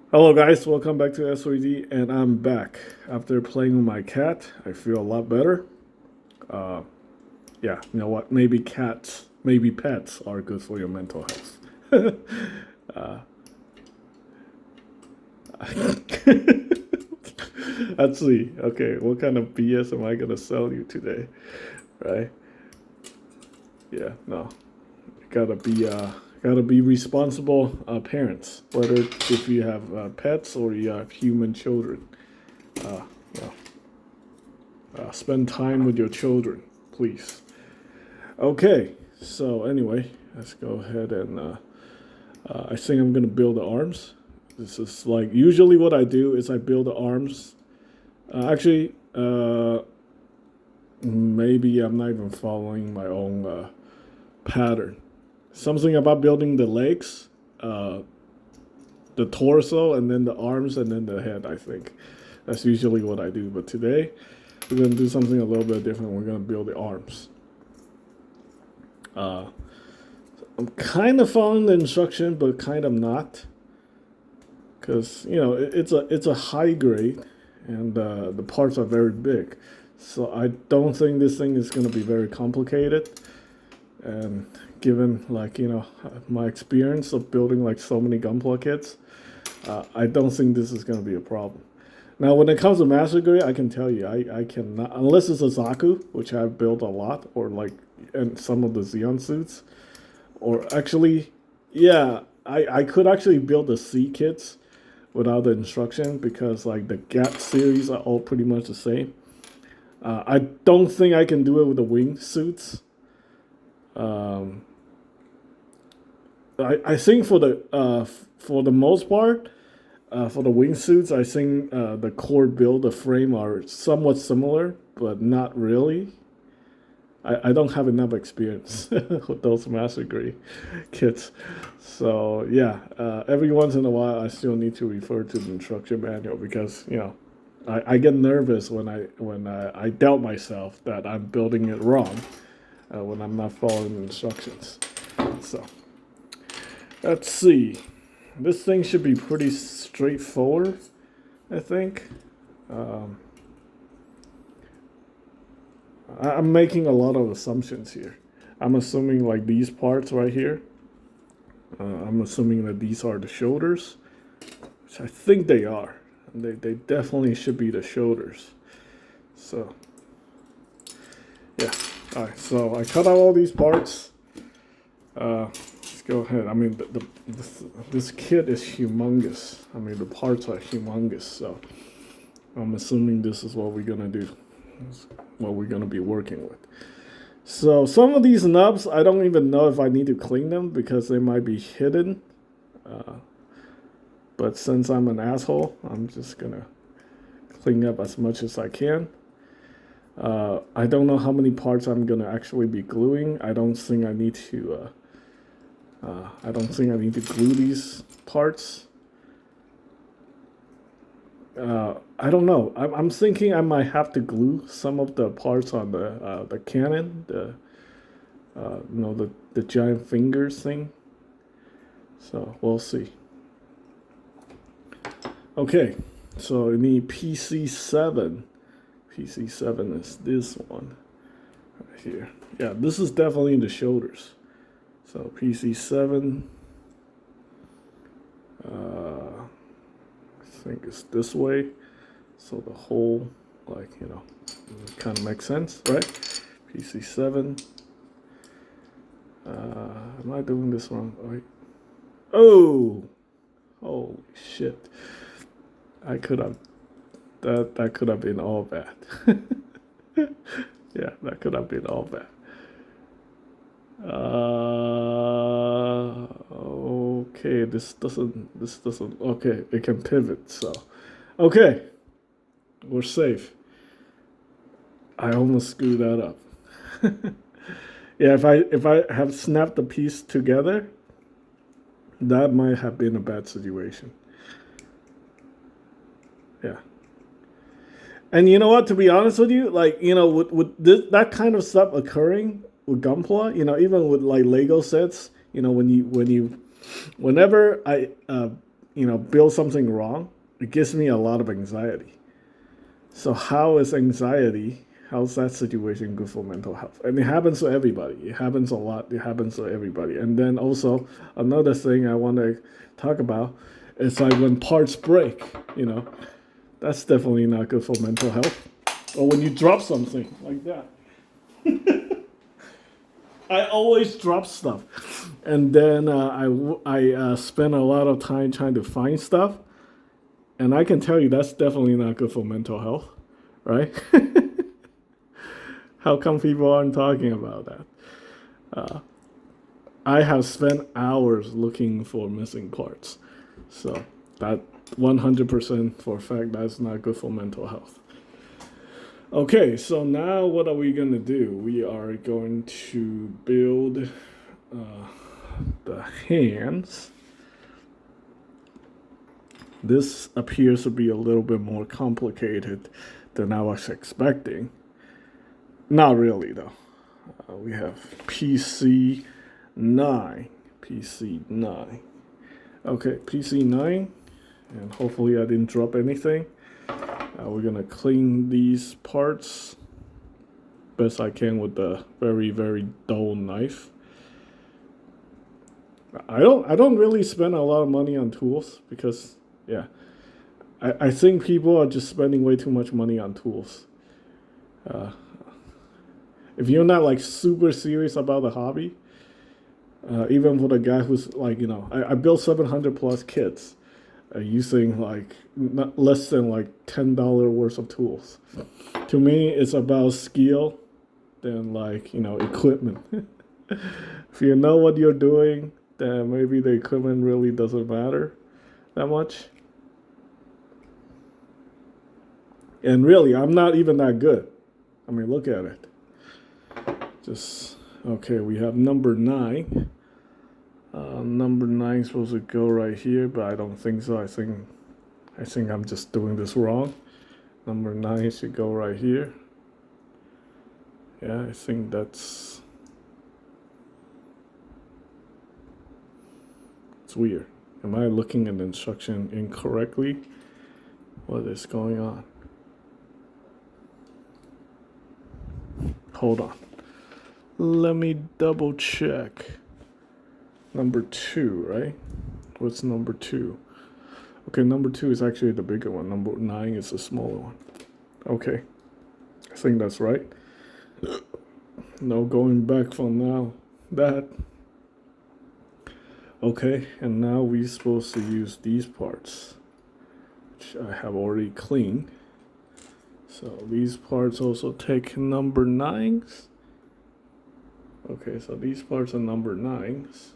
Hello guys, welcome back to SOD, and I'm back. After playing with my cat, I feel a lot better. Uh, yeah, you know what? Maybe pets are good for your mental health. uh, let's see. Okay, what kind of BS am I gonna sell you today? Right? Yeah, no. Gotta be responsible parents, whether if you have pets or you have human children. Uh, yeah. Spend time with your children, please. Okay, so anyway, let's go ahead and I think I'm gonna build the arms. This is like usually what I do is I build the arms. Maybe I'm not even following my own pattern. Something about building the legs, uh, the torso, and then the arms, and then the head. I think that's usually what I do. But today we're gonna do something a little bit different. We're gonna build the arms. Uh, I'm kind of following the instruction, but kind of not, because it's a high grade, and the parts are very big. So I don't think this thing is going to be very complicated. And given my experience of building like so many Gunpla kits, I don't think this is going to be a problem. Now, when it comes to master grade, I can tell you, I cannot, unless it's a Zaku, which I've built a lot, or like in some of the Xeon suits. Or actually, yeah, I could actually build the C kits without the instruction because like the GAT series are all pretty much the same. I don't think I can do it with the wing suits. Um, I think for the most part, for the wingsuits, I think the core build, the frame are somewhat similar, but not really. I don't have enough experience with those master grade kits. So yeah, every once in a while, I still need to refer to the instruction manual because I get nervous when I doubt myself that I'm building it wrong when I'm not following the instructions. So let's see. This thing should be pretty straightforward, I think. Um, I'm making a lot of assumptions here. I'm assuming like these parts right here. I'm assuming that these are the shoulders, which I think they are. They definitely should be the shoulders. So yeah. All right. So I cut out all these parts. Let's go ahead. I mean, this kit is humongous. I mean, the parts are humongous. So I'm assuming this is what we're gonna do. This is what we're gonna be working with. So some of these nubs, I don't even know if I need to clean them because they might be hidden. Uh, but since I'm an asshole, I'm just gonna clean up as much as I can. I don't know how many parts I'm gonna actually be gluing. I don't think I need to. I don't think I need to glue these parts. I don't know. I'm thinking I might have to glue some of the parts on the cannon, the giant fingers thing. So we'll see. Okay, so we need PC7. PC7 is this one right here. Yeah, this is definitely in the shoulders. So PC7. I think it's this way. So the whole, kind of makes sense, right? PC7. Am I doing this wrong? Right. Oh, holy shit! I could have that could have been all bad. Yeah, that could have been all bad. Okay, this doesn't. Okay, it can pivot. So, okay, we're safe. I almost screwed that up. Yeah, if I have snapped the piece together, that might have been a bad situation. Yeah. And you know what? To be honest with you, with that kind of stuff occurring with Gunpla, even with like Lego sets, whenever I build something wrong, it gives me a lot of anxiety. So how's that situation good for mental health? And it happens to everybody. It happens a lot. It happens to everybody. And then also another thing I want to talk about is like when parts break, that's definitely not good for mental health. Or when you drop something like that. I always drop stuff. And then I spend a lot of time trying to find stuff. And I can tell you that's definitely not good for mental health, right? How come people aren't talking about that? I have spent hours looking for missing parts. So that 100% for a fact that's not good for mental health. Okay, so now what are we going to do? We are going to build the hands. This appears to be a little bit more complicated than I was expecting. Not really, though. We have PC9. PC9. Okay, PC9. And hopefully I didn't drop anything. We're going to clean these parts best I can with the very, very dull knife. I don't really spend a lot of money on tools because, yeah, I think people are just spending way too much money on tools. If you're not like super serious about the hobby, even for the guy who's like, I built 700 plus kits using like not less than like $10 worth of tools. To me, it's about skill than like, equipment. If you know what you're doing, then maybe the equipment really doesn't matter that much. And really, I'm not even that good. I mean, look at it. Okay, we have number 9. Number 9 is supposed to go right here, but I don't think so. I think I'm just doing this wrong. Number 9 should go right here. Yeah, I think it's weird. Am I looking at the instruction incorrectly? What is going on? Hold on. Let me double check. Number 2, right? What's number 2? Okay, number 2 is actually the bigger one. Number 9 is the smaller one. Okay. I think that's right. No going back from now. That. Okay, and now we're supposed to use these parts, which I have already cleaned. So these parts also take number 9s. Okay, so these parts are number 9s.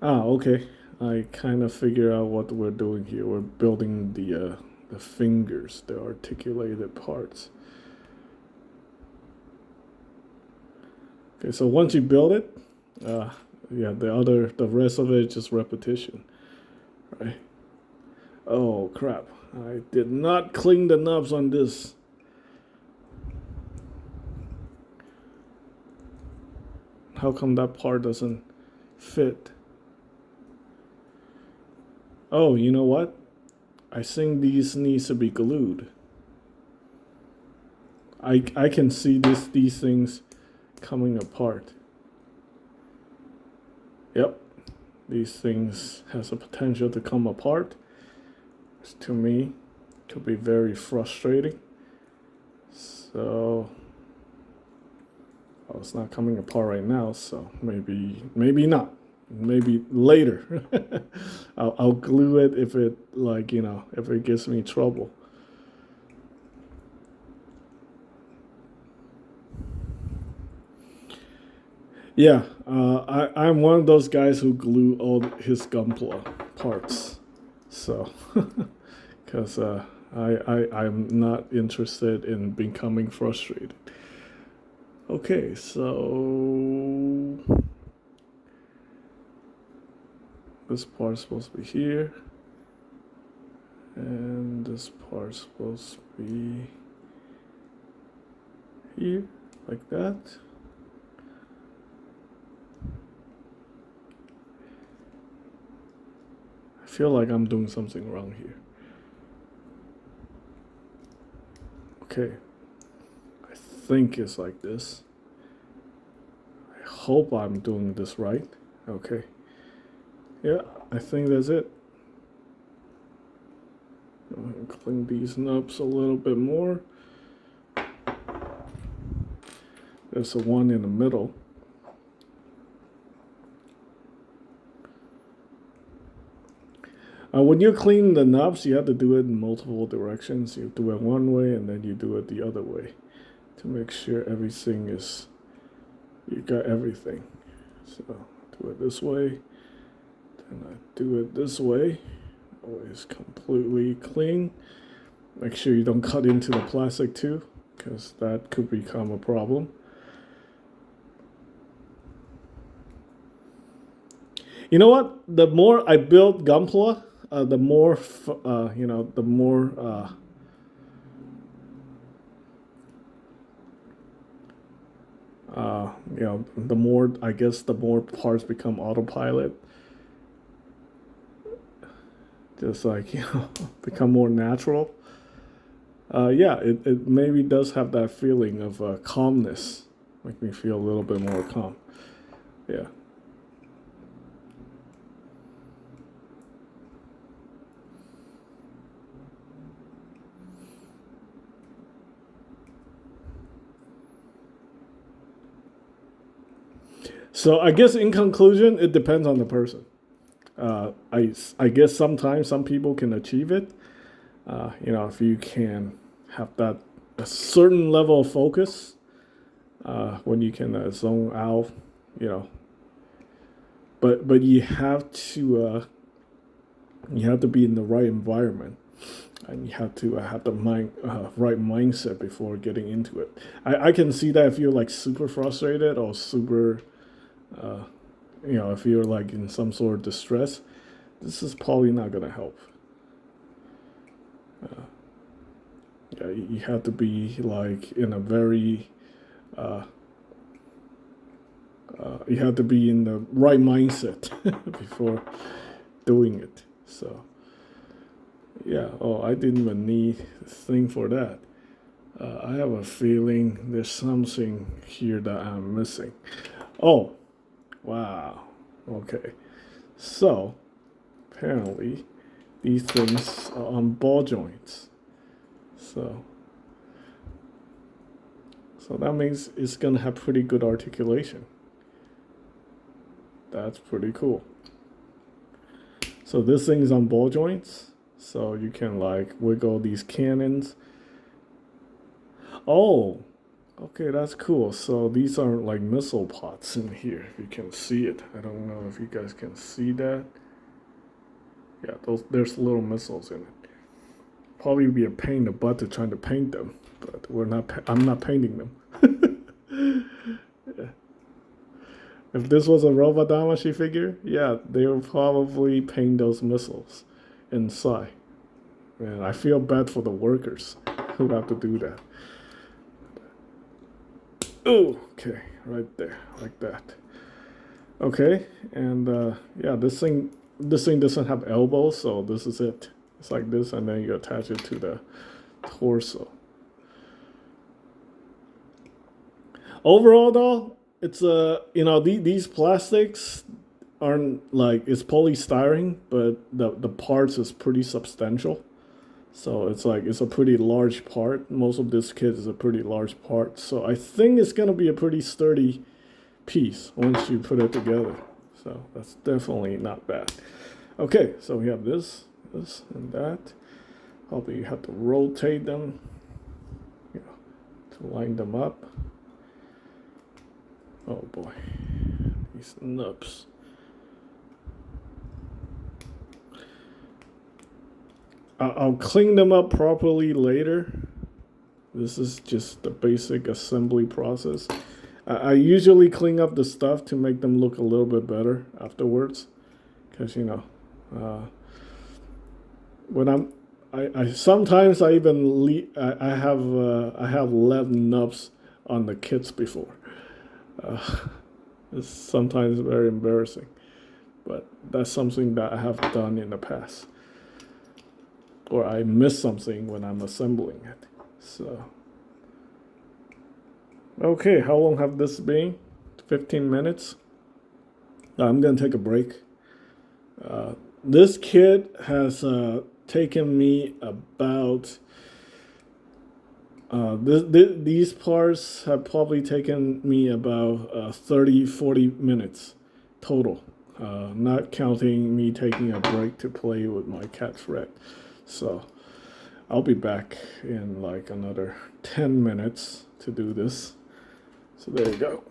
Okay. I kind of figure out what we're doing here. We're building the fingers, the articulated parts. Okay, so once you build it, the rest of it is just repetition, right? Oh crap! I did not clean the knobs on this. How come that part doesn't fit? Oh, you know what? I think these needs to be glued. I can see these things coming apart. Yep, these things has a potential to come apart. Which to me could be very frustrating. So, it's not coming apart right now. So maybe not. Maybe later. I'll glue it if it if it gives me trouble. Yeah, I'm one of those guys who glue all his Gunpla parts. So, because I'm not interested in becoming frustrated. Okay, so this part's supposed to be here, and this part's supposed to be here, like that. I feel like I'm doing something wrong here. Okay, I think it's like this. I hope I'm doing this right. Okay. Yeah, I think that's it. Go ahead and clean these knobs a little bit more. There's a one in the middle. When you clean the knobs, you have to do it in multiple directions. You do it one way and then you do it the other way to make sure everything is, you got everything. So do it this way, then I do it this way. Always completely clean. Make sure you don't cut into the plastic too, because that could become a problem. You know what? The more I build Gunpla, the more the more the more, I guess, the more parts become autopilot. Just like, become more natural. Yeah, it maybe does have that feeling of calmness. Make me feel a little bit more calm. Yeah. So I guess in conclusion, it depends on the person. I guess sometimes some people can achieve it. If you can have that a certain level of focus, when you can zone out, but you have to be in the right environment, and you have to have the right mindset before getting into it. I can see that if you're like super frustrated or super, if you're like in some sort of distress, this is probably not gonna help. Yeah, you have to be like in a very, you have to be in the right mindset before doing it. So, yeah. Oh, I didn't even need a thing for that. I have a feeling there's something here that I'm missing. Oh, wow. Okay. So, apparently, these things are on ball joints. So that means it's gonna have pretty good articulation. That's pretty cool. So this thing's on ball joints, so you can like wiggle these cannons. Oh, okay, that's cool. So these aren't like missile pots in here. If you can see it, I don't know if you guys can see that. Yeah, there's little missiles in it. Probably be a pain in the butt to trying to paint them, but I'm not painting them. Yeah. If this was a Robot Damashi figure, yeah, they would probably paint those missiles inside. And I feel bad for the workers who have to do that. Oh, okay, right there, like that. Okay, and yeah, this thing doesn't have elbows, so this is it. It's like this, and then you attach it to the torso. Overall, though, it's these plastics aren't like, it's polystyrene, but the parts is pretty substantial. So it's like it's a pretty large part. Most of this kit is a pretty large part. So I think it's gonna be a pretty sturdy piece once you put it together. So that's definitely not bad. Okay, so we have this, and that. Probably you have to rotate them, to line them up. Oh boy, these nubs. I'll clean them up properly later. This is just the basic assembly process. I usually clean up the stuff to make them look a little bit better afterwards, because when I sometimes I even I have left nubs on the kits before. It's sometimes very embarrassing, but that's something that I have done in the past. Or I miss something when I'm assembling it. So, okay, how long have this been? 15 minutes. I'm gonna take a break. This kit has taken me about these parts have probably taken me about 30-40 minutes total, not counting me taking a break to play with my cat's red. So I'll be back in like another 10 minutes to do this. So there you go.